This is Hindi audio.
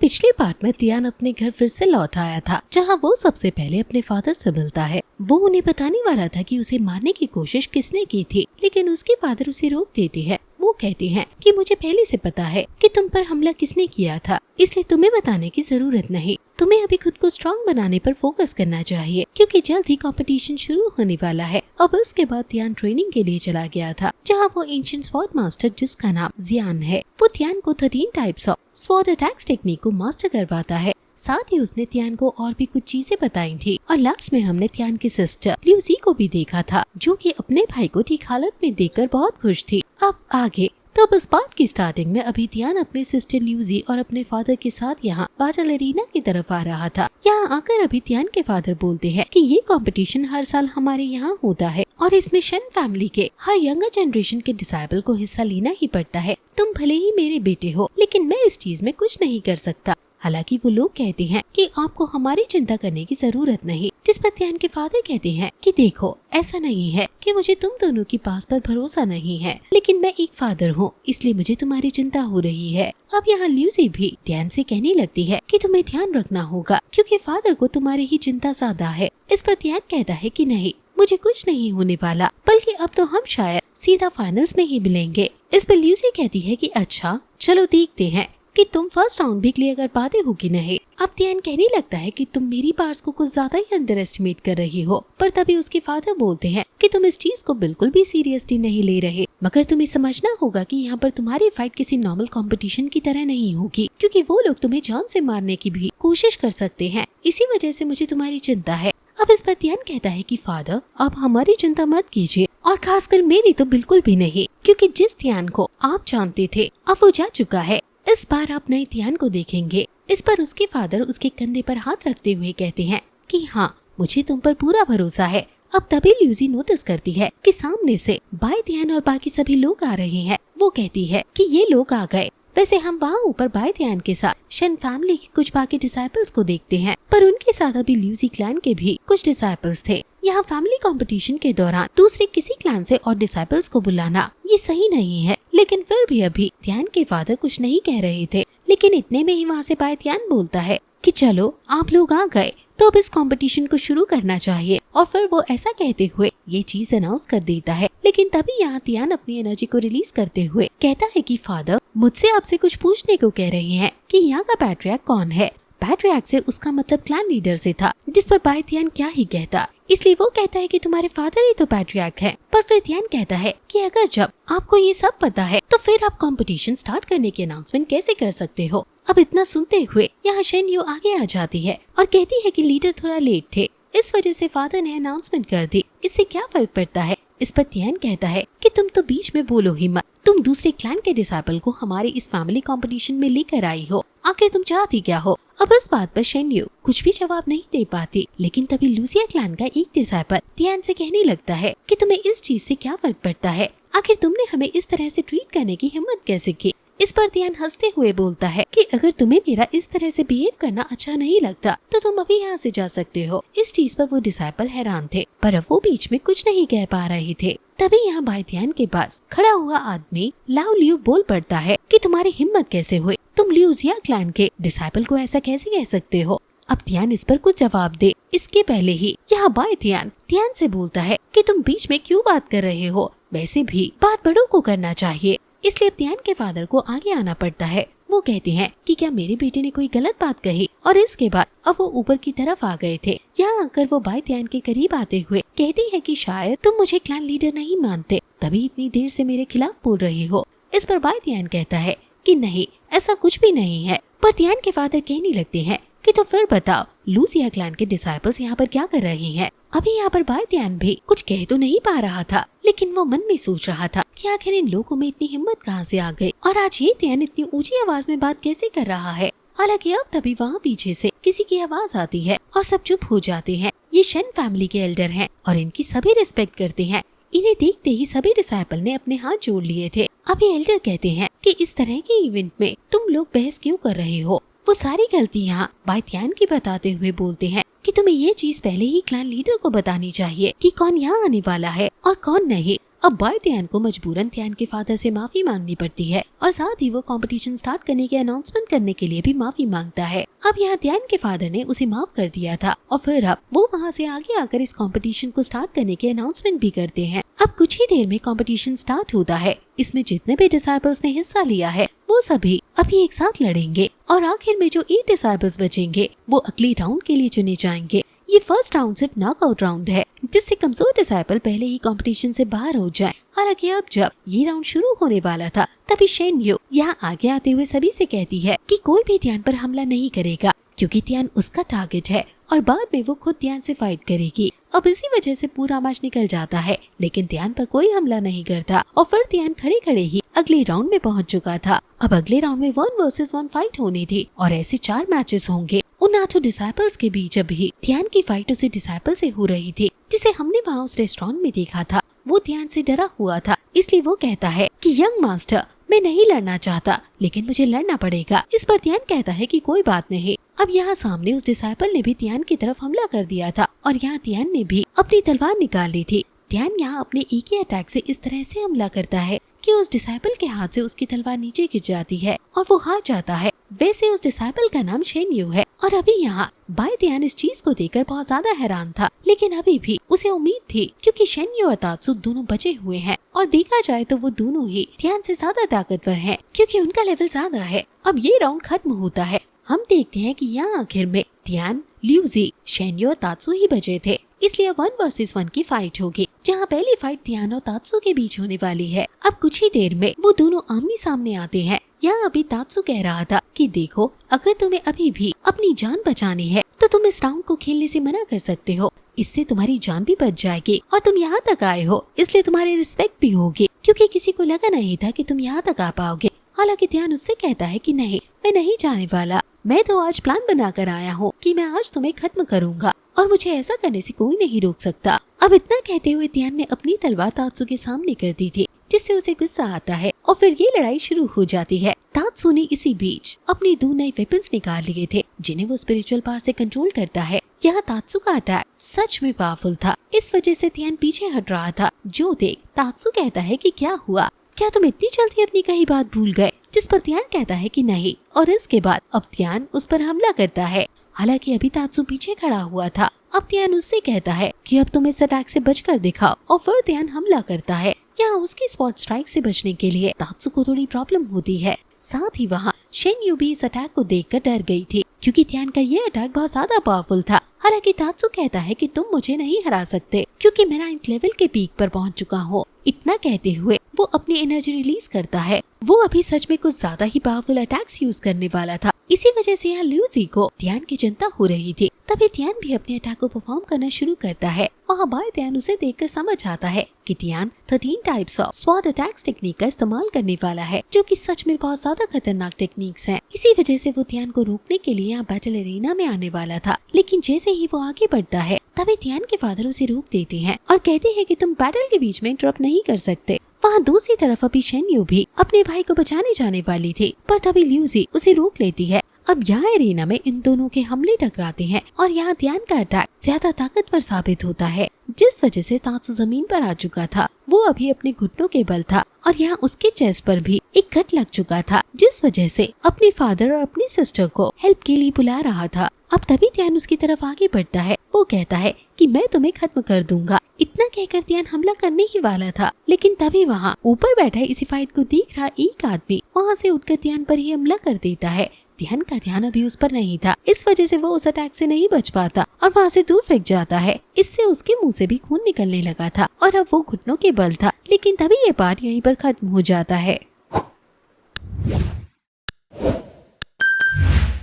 पिछले पार्ट में तियान अपने घर फिर से लौट आया था, जहां वो सबसे पहले अपने फादर से मिलता है। वो उन्हें बताने वाला था कि उसे मारने की कोशिश किसने की थी, लेकिन उसके फादर उसे रोक देते हैं। वो कहते हैं कि मुझे पहले से पता है कि तुम पर हमला किसने किया था, इसलिए तुम्हें बताने की जरूरत नहीं। तुम्हें अभी खुद को स्ट्रॉन्ग बनाने पर फोकस करना चाहिए, क्योंकि जल्द ही कंपटीशन शुरू होने वाला है। अब उसके बाद तियान ट्रेनिंग के लिए चला गया था, जहां वो एंशिएंट स्वॉर्ड मास्टर, जिसका नाम जियान है, वो तियान को 13 types of sword attacks technique को मास्टर करवाता है। साथ ही उसने तियान को और भी कुछ चीजें बताई थी। और लास्ट में हमने तियान की सिस्टर ल्यूसी को भी देखा था, जो कि अपने भाई को ठीक हालत में देखकर बहुत खुश थी। अब आगे तो बस पार्ट की स्टार्टिंग में अभी तियान अपनी सिस्टर ल्यूसी और अपने फादर के साथ यहाँ बाटल एरिना की तरफ आ रहा था। यहाँ आकर अभी तियान के फादर बोलते हैं कि ये कंपटीशन हर साल हमारे यहाँ होता है और इसमें शन फैमिली के हर यंगर जनरेशन के डिसाइबल को हिस्सा लेना ही पड़ता है। तुम भले ही मेरे बेटे हो, लेकिन मैं इस चीज में कुछ नहीं कर सकता। हालांकि वो लोग कहते हैं कि आपको हमारी चिंता करने की जरूरत नहीं, जिस पर तियान के फादर कहते हैं कि देखो, ऐसा नहीं है कि मुझे तुम दोनों की पास पर भरोसा नहीं है, लेकिन मैं एक फादर हूँ, इसलिए मुझे तुम्हारी चिंता हो रही है। अब यहाँ ल्यूसी भी तियान से कहने लगती है कि तुम्हें ध्यान रखना होगा, क्योंकि फादर को तुम्हारी ही चिंता ज्यादा है। इस पर तियान कहता है कि नहीं, मुझे कुछ नहीं होने वाला, बल्कि अब तो हम शायद सीधा फाइनल्स में ही मिलेंगे। इस पर ल्यूसी कहती है कि अच्छा, चलो देखते हैं कि तुम फर्स्ट राउंड भी क्लियर कर पाते हो कि नहीं। अब तियान कहने लगता है कि तुम मेरी पार्ट्स को कुछ ज्यादा ही अंडर एस्टिमेट कर रही हो, पर तभी उसके फादर बोलते हैं कि तुम इस चीज को बिल्कुल भी सीरियसली नहीं ले रहे, मगर तुम्हें समझना होगा कि यहाँ पर तुम्हारी फाइट किसी नॉर्मल कंपटीशन की तरह नहीं होगी, क्योंकि वो लोग तुम्हें जान से मारने की भी कोशिश कर सकते हैं। इसी वजह से मुझे तुम्हारी चिंता है। अब इस पर तियान कहता है कि फादर, आप हमारी चिंता मत कीजिए, और खासकर मेरी तो बिल्कुल भी नहीं, क्योंकि जिस तियान को आप जानते थे अब वो जा चुका है। इस बार आप नए तियान को देखेंगे। इस पर उसके फादर उसके कंधे पर हाथ रखते हुए कहते हैं कि हाँ, मुझे तुम पर पूरा भरोसा है। अब तभी ल्यूसी नोटिस करती है कि सामने से बाय तियान और बाकी सभी लोग आ रहे हैं। वो कहती है कि ये लोग आ गए। वैसे हम वहाँ ऊपर बाय तियान के साथ शन फैमिली के कुछ बाकी डिसाइपल्स को देखते हैं, पर उनके साथ अभी ल्यूसी क्लैन के भी कुछ डिसाइपल्स थे। यहाँ फैमिली कंपटीशन के दौरान दूसरे किसी क्लैन से और डिसाइपल्स को बुलाना ये सही नहीं है, लेकिन फिर भी अभी तियान के फादर कुछ नहीं कह रहे थे। लेकिन इतने में ही वहाँ से बाय तियान बोलता है कि चलो, आप लोग आ गए तो अब इस कंपटीशन को शुरू करना चाहिए, और फिर वो ऐसा कहते हुए ये चीज अनाउंस कर देता है। लेकिन तभी यहाँ तियान अपनी एनर्जी को रिलीज करते हुए कहता है कि फादर, मुझसे आपसे कुछ पूछने को कह रहे हैं कि यहाँ का पैट्रियार्क कौन है। पैट्रियार्क से उसका मतलब क्लैन लीडर से था, जिस पर बाय तियान क्या ही कहता, इसलिए वो कहता है कि तुम्हारे फादर ही तो पैट्रियार्क है। पर फिर तियान कहता है कि अगर जब आपको ये सब पता है तो फिर आप कंपटीशन स्टार्ट करने की अनाउंसमेंट कैसे कर सकते हो। अब इतना सुनते हुए यहाँ शेन्यू आगे आ जाती है और कहती है कि लीडर थोड़ा लेट थे, इस वजह से फादर ने अनाउंसमेंट कर दी, इससे क्या फर्क पड़ता है। इस पर तियान कहता है कि तुम तो बीच में बोलो ही मत, तुम दूसरे क्लैन के डिसाइपल को हमारे इस फैमिली कंपटीशन में लेकर आई हो, आखिर तुम चाहती क्या हो। अब इस बात पर शेन्यू कुछ भी जवाब नहीं दे पाती, लेकिन तभी लूसिया क्लैन का एक डिसाइपल तियान से कहने लगता है कि तुम्हें इस चीज से क्या फर्क पड़ता है, आखिर तुमने हमें इस तरह से ट्रीट करने की हिम्मत कैसे की। इस पर तियान हंसते हुए बोलता है कि अगर तुम्हें मेरा इस तरह से बिहेव करना अच्छा नहीं लगता तो तुम अभी यहाँ से जा सकते हो। इस चीज पर वो डिसाइपल हैरान थे, पर अब वो बीच में कुछ नहीं कह पा रहे थे। तभी यहाँ बाय तियान के पास खड़ा हुआ आदमी लाओ लियू बोल पड़ता है कि तुम्हारी हिम्मत कैसे हुई, तुम ल्यूजिया क्लैन के डिसाइपल को ऐसा कैसे कह सकते हो। अब तियान इस पर कुछ जवाब दे, इसके पहले ही यहाँ बाय तियान से बोलता है कि तुम बीच में क्यों बात कर रहे हो, वैसे भी बात बड़ों को करना चाहिए। इसलिए तियान के फादर को आगे आना पड़ता है। वो कहते हैं कि क्या मेरे बेटे ने कोई गलत बात कही, और इसके बाद अब वो ऊपर की तरफ आ गए थे। यहाँ आकर वो बाय तियान के करीब आते हुए कहती है कि शायद तुम मुझे क्लैन लीडर नहीं मानते, तभी इतनी देर से मेरे खिलाफ बोल रही हो। इस पर बाय तियान कहता है कि नहीं, ऐसा कुछ भी नहीं है। पर तियान के फादर कहने लगते हैं कि तो फिर बताओ, लूसिया क्लैन के डिसाइपल्स यहाँ पर क्या कर रही हैं। अभी यहाँ पर बाय तियान भी कुछ कह तो नहीं पा रहा था, लेकिन वो मन में सोच रहा था कि आखिर इन लोगों में इतनी हिम्मत कहाँ से आ गई, और आज ये तियान इतनी ऊंची आवाज में बात कैसे कर रहा है। हालांकि अब तभी वहाँ पीछे से किसी की आवाज आती है और सब चुप हो जाते हैं। ये शन फैमिली के एल्डर हैं और इनकी सभी रिस्पेक्ट करते हैं। इन्हें देखते ही सभी डिसाइपल ने अपने हाथ जोड़ लिए थे। अब ये एल्डर कहते हैं कि इस तरह के इवेंट में तुम लोग बहस क्यों कर रहे हो। वो सारी गलती यहाँ बाय तियान की बताते हुए बोलते हैं कि तुम्हें ये चीज पहले ही क्लैन लीडर को बतानी चाहिए कि कौन यहाँ आने वाला है और कौन नहीं। अब बाय त्यान को मजबूरन त्यान के फादर से माफी मांगनी पड़ती है और साथ ही वो कंपटीशन स्टार्ट करने के अनाउंसमेंट करने के लिए भी माफी मांगता है। अब यहाँ त्यान के फादर ने उसे माफ कर दिया था और फिर अब वो वहाँ से आगे आकर इस कंपटीशन को स्टार्ट करने के अनाउंसमेंट भी करते हैं। अब कुछ ही देर में कंपटीशन स्टार्ट होता है। इसमें जितने भी डिसाइपल्स ने हिस्सा लिया है वो सभी अभी एक साथ लड़ेंगे और आखिर में जो 8 डिसाइपल्स बचेंगे वो अगले राउंड के लिए चुने जाएंगे। ये फर्स्ट राउंड सिर्फ नॉकआउट राउंड है जिससे कमजोर डिसाइपल पहले ही कंपटीशन से बाहर हो जाए। हालांकि अब जब ये राउंड शुरू होने वाला था तभी शेन यू यहाँ आगे आते हुए सभी से कहती है कि कोई भी त्यान पर हमला नहीं करेगा क्योंकि त्यान उसका टारगेट है और बाद में वो खुद त्यान से फाइट करेगी। अब इसी वजह से पूरा मैच निकल जाता है लेकिन त्यान पर कोई हमला नहीं करता और फिर त्यान खड़े खड़े ही अगले राउंड में पहुंच चुका था। अब अगले राउंड में 1 वर्सेस 1 फाइट होनी थी और ऐसे 4 मैचेस होंगे। उन 8 डिसाइपल्स के बीच अभी त्यान की फाइट उसे डिसाइपल से हो रही थी जिसे हमने वहाँ उस रेस्टोरेंट में देखा था। वो त्यान से डरा हुआ था इसलिए वो कहता है कि यंग मास्टर मैं नहीं लड़ना चाहता लेकिन मुझे लड़ना पड़ेगा। इस पर त्यान कहता है कि कोई बात नहीं। अब यहाँ सामने उस डिसाइपल ने भी त्यान की तरफ हमला कर दिया था और यहाँ त्यान ने भी अपनी तलवार निकाल ली थी। त्यान यहाँ अपने एक ही अटैक से इस तरह से हमला करता है कि उस डिसाइपल के हाथ से उसकी तलवार नीचे गिर जाती है और वो हार जाता है। वैसे उस डिसाइपल का नाम शेन यू है और अभी यहाँ बाय त्यान इस चीज को देखकर बहुत ज्यादा हैरान था लेकिन अभी भी उसे उम्मीद थी क्योंकि शेन यू और तात्सु दोनों बचे हुए हैं और देखा जाए तो वो दोनों ही त्यान से ज्यादा ताकतवर हैं क्योंकि उनका लेवल ज्यादा है। अब ये राउंड खत्म होता है। हम देखते हैं कि यहाँ आखिर में त्यान, ल्यूजी, शेन यू और तात्सु ही बचे थे इसलिए 1 वर्सेस 1 की फाइट होगी जहाँ पहली फाइट त्यान और तात्सु के बीच होने वाली है। अब कुछ ही देर में वो दोनों आमने सामने आते हैं। यहाँ अभी तात्सु कह रहा था कि देखो अगर तुम्हें अभी भी अपनी जान बचानी है तो तुम इस राउंड को खेलने से मना कर सकते हो। इससे तुम्हारी जान भी बच जाएगी और तुम यहाँ तक आए हो इसलिए तुम्हारी रिस्पेक्ट भी होगी क्योंकि किसी को लगा नहीं था कि तुम यहाँ तक आ पाओगे। हालांकि त्यान उससे कहता है कि नहीं मैं नहीं जाने वाला। मैं तो आज प्लान बनाकर आया हूँ कि मैं आज तुम्हें खत्म करूँगा और मुझे ऐसा करने से कोई नहीं रोक सकता। अब इतना कहते हुए त्यान ने अपनी तलवार तात्सु के सामने कर दी थी जिससे उसे गुस्सा आता है और फिर ये लड़ाई शुरू हो जाती है। तात्सु ने इसी बीच अपने 2 नए वेपन्स निकाल लिए थे जिन्हें वो स्पिरिचुअल पावर से कंट्रोल करता है। यहाँ तात्सु का अटैक सच में पावरफुल था इस वजह से त्यान पीछे हट रहा था। जो देख तात्सु कहता है कि क्या हुआ, क्या तुम इतनी जल्दी अपनी कही बात भूल गए? जिस पर त्यान कहता है कि नहीं और इसके बाद अब त्यान उस पर हमला करता है। हालांकि अभी तात्सु पीछे खड़ा हुआ था। अब त्यान उससे कहता है कि अब तुम इस अटैक से बचकर दिखाओ और फिर त्यान हमला करता है। यहाँ उसकी स्पॉट स्ट्राइक से बचने के लिए तात्सु को थोड़ी प्रॉब्लम होती है। साथ ही वहाँ शेन यू भी इस अटैक को देखकर डर गई थी क्योंकि त्यान का ये अटैक बहुत ज्यादा पावरफुल था। हालांकि तात्सु कहता है कि तुम मुझे नहीं हरा सकते क्योंकि मैं 9th लेवल के पीक पर पहुंच चुका हूँ। इतना कहते हुए वो अपनी एनर्जी रिलीज करता है। वो अभी सच में कुछ ज्यादा ही पावरफुल अटैक्स यूज करने वाला था। इसी वजह से यहाँ ल्यूजी को त्यान की चिंता हो रही थी। तभी त्यान भी अपने अटैक को परफॉर्म करना शुरू करता है। वहाँ बाय त्यान उसे देखकर समझ आता है कि त्यान 13 types of sword attacks technique का इस्तेमाल करने वाला है जो कि सच में बहुत ज्यादा खतरनाक टेक्निक्स हैं। इसी वजह से वो त्यान को रोकने के लिए यहाँ बैटल एरिना में आने वाला था लेकिन जैसे ही वो आगे बढ़ता है तभी त्यान के फादर उसे रोक देते हैं और कहते हैं कि तुम बैटल के बीच में इंटरप्ट नहीं कर सकते। वहाँ दूसरी तरफ अभी शेन यू भी अपने भाई को बचाने जाने वाली थी पर तभी ल्यूजी उसे रोक लेती है। अब यहाँ एरिना में इन दोनों के हमले टकराते हैं और यहाँ त्यान का अटैक ज्यादा ताकतवर साबित होता है जिस वजह से तात्सु जमीन पर आ चुका था। वो अभी अपने घुटनों के बल था और यहाँ उसके चेस्ट पर भी एक कट लग चुका था जिस वजह से अपने फादर और अपनी सिस्टर को हेल्प के लिए बुला रहा था। अब तभी त्यान उसकी तरफ आगे बढ़ता है। वो कहता है कि मैं तुम्हें खत्म कर दूंगा। इतना कहकर त्यान हमला करने ही वाला था लेकिन तभी वहाँ ऊपर बैठा इसी फाइट को देख रहा एक आदमी वहाँ से उठकर त्यान पर ही हमला कर देता है। त्यान का ध्यान अभी उस पर नहीं था इस वजह से वो उस अटैक से नहीं बच पाता और वहाँ से दूर फेंक जाता है। इससे उसके मुंह से भी खून निकलने लगा था और अब वो घुटनों के बल था। लेकिन तभी ये पार्ट यहीं पर खत्म हो जाता है।